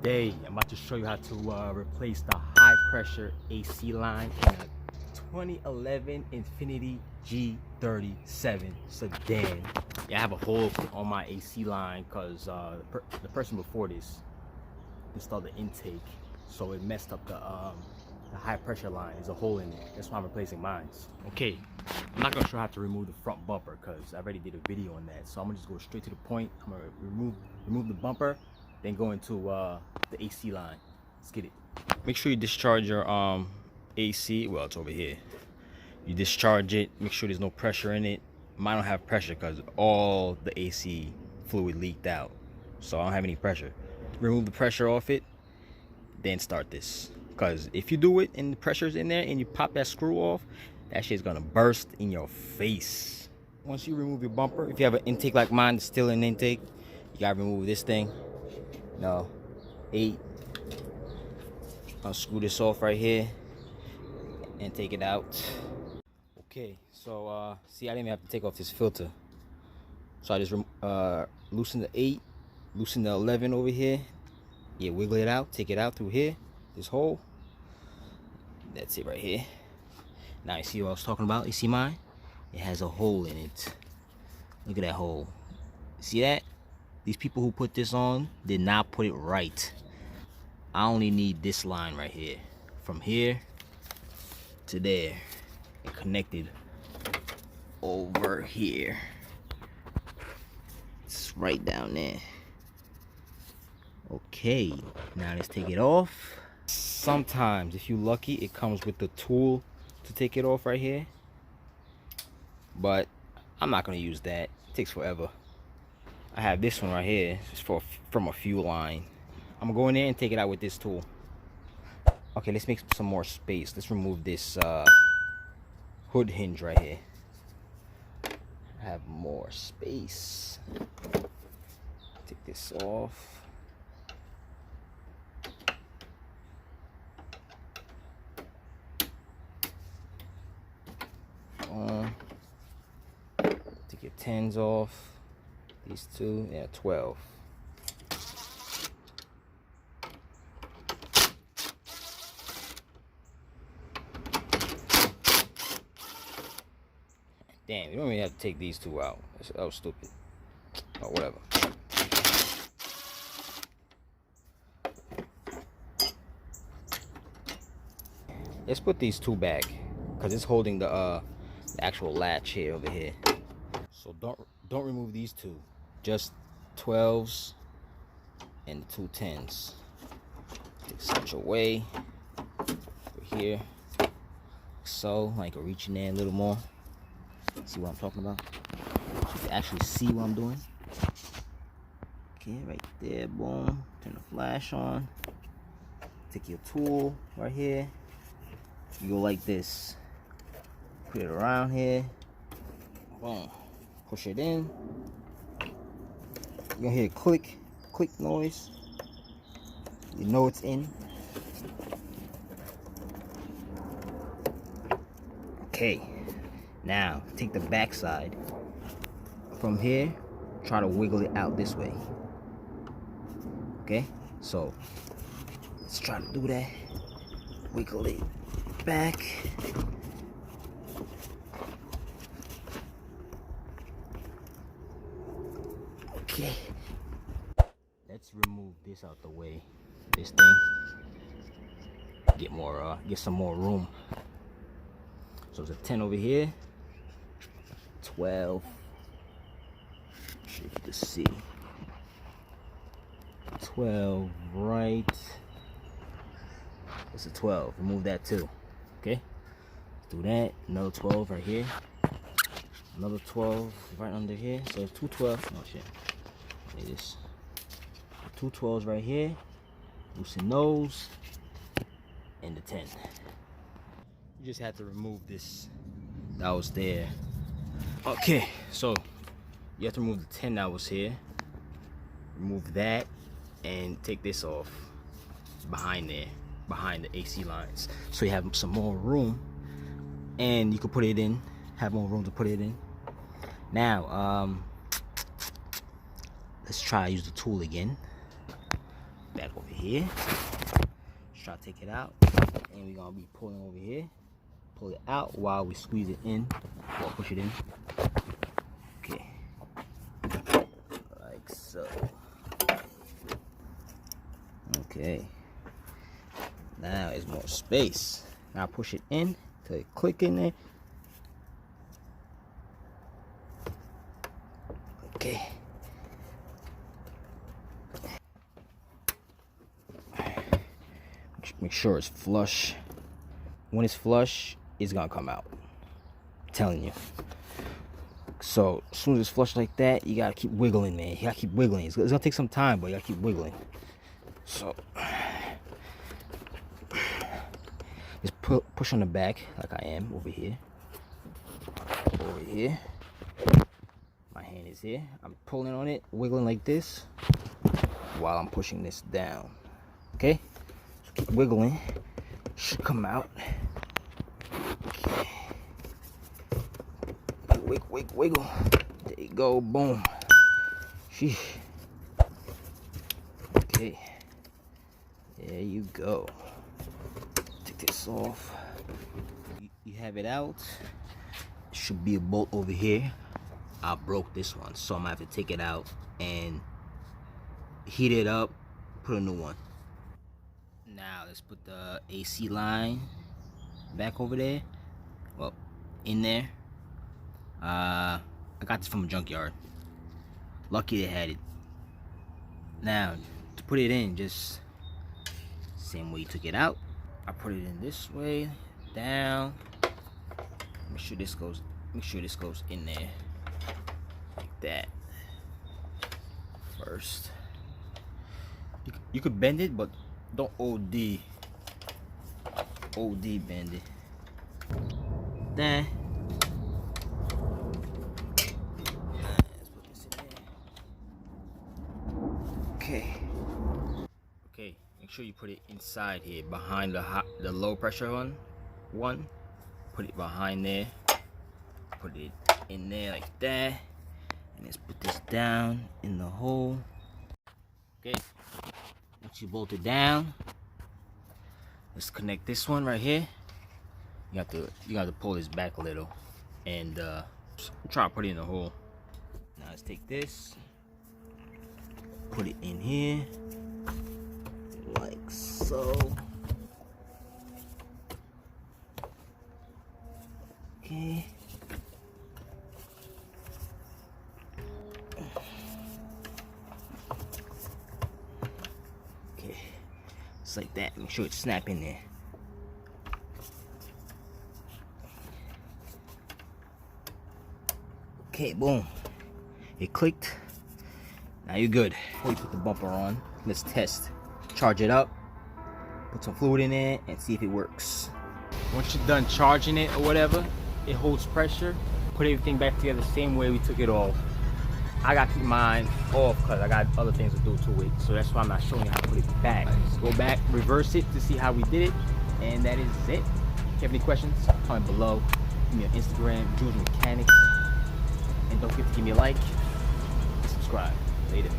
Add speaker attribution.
Speaker 1: Today I'm about to show you how to replace the high pressure AC line in a 2011 Infiniti G37 Sedan. Yeah, I have a hole on my AC line because the person before this installed the intake, so it messed up the high pressure line. There's a hole in it. That's why I'm replacing mine. Okay, I'm not gonna show how to remove the front bumper because I already did a video on that. So I'm gonna just go straight to the point. I'm gonna remove the bumper, then go into the AC line. Let's get it. Make sure you discharge your AC. Well, it's over here. You discharge it. Make sure there's no pressure in it. Mine don't have pressure because all the AC fluid leaked out, so I don't have any pressure. Remove the pressure off it, then start this. Because if you do it and the pressure's in there and you pop that screw off, that shit's gonna burst in your face. Once you remove your bumper, if you have an intake like mine, it's still an intake, you gotta remove this thing. No, 8. Unscrew this off right here and take it out. Okay, so see, I didn't even have to take off this filter. So I just loosen the 8, loosen the 11 over here. Yeah, wiggle it out, take it out through here, this hole. That's it right here. Now you see what I was talking about? You see mine? It has a hole in it. Look at that hole. See that? These people who put this on did not put it right. I only need this line right here. From here to there. And connected over here. It's right down there. Okay, now let's take it off. Sometimes, if you're lucky, it comes with the tool to take it off right here. But I'm not gonna use that. It takes forever. I have this one right here. It's from a fuel line. I'm gonna go in there and take it out with this tool. Okay, let's make some more space. Let's remove this hood hinge right here. Have more space. Take this off. Take your 10s off. These two, yeah, 12. Damn, you don't even have to take these two out. That was stupid. Oh, whatever. Let's put these two back because it's holding the actual latch here over here. So don't remove these two. Just 12s and the 2 10s. Take such away over here. So I can reach in there a little more. See what I'm talking about? So you can actually see what I'm doing. Okay, right there, boom. Turn the flash on. Take your tool right here. You go like this. Put it around here. Boom. Push it in. You're gonna hear a click noise. You know it's in. Okay. Now take the back side. From here, try to wiggle it out this way. Okay? So let's try to do that. Wiggle it back. Okay. Let's remove this out the way. This thing. Get some more room. So there's a 10 over here. 12. Make sure you can see. 12 right. It's a 12. Remove that too. Okay? Do that. Another 12 right here. Another 12 right under here. So 2 12s. Oh shit. Look at this. 2 12s right here. Loosen those. And the 10. You just had to remove this that was there. Okay, so you have to remove the 10 that was here. Remove that and take this off behind there, behind the AC lines. So you have some more room and you can put it in, have more room to put it in. Now, let's try use the tool again. back over here. Just try to take it out, and we're gonna be pulling over here. Pull it out while we squeeze it in, or push it in. Okay, like so. Okay, now there's more space. Now push it in till it click in there. Okay. Make sure it's flush. When it's flush, it's gonna come out. I'm telling you. So as soon as it's flush like that, you gotta keep wiggling, man. You gotta keep wiggling. It's gonna take some time, but you gotta keep wiggling. So just push on the back like I am over here. Over here. My hand is here. I'm pulling on it, wiggling like this while I'm pushing this down. Okay? So keep wiggling. Should come out. Okay. Wiggle. There you go. Boom. Sheesh. Okay. There you go. Take this off. You have it out. Should be a bolt over here. I broke this one, so I'm gonna have to take it out and heat it up, put a new one. Now let's put the AC line back over there. Well, in there. I got this from a junkyard. Lucky they had it. Now to put it in, just same way you took it out. I put it in this way, down. Make sure this goes in there. Like that. First. You could bend it, but don't OD bend it. Then let's put this in there. Okay, make sure you put it inside here, behind the low pressure one. Put it behind there. Put it in there like that. And let's put this down in the hole. Okay. Once you bolt it down, let's connect this one right here. You got to pull this back a little and try to put it in the hole. Now let's take this, put it in here like so. Okay. Just like that. Make sure it's snap in there. Okay, boom. It clicked. Now you're good. Before you put the bumper on, let's test. Charge it up. Put some fluid in it and see if it works. Once you're done charging it or whatever, it holds pressure. Put everything back together the same way we took it off. I gotta keep mine off because I got other things to do to it. So that's why I'm not showing you how to put it back. Just go back, reverse it to see how we did it. And that is it. If you have any questions, comment below. Give me on Instagram, Jules Mechanics. And don't forget to give me a like and subscribe. Later.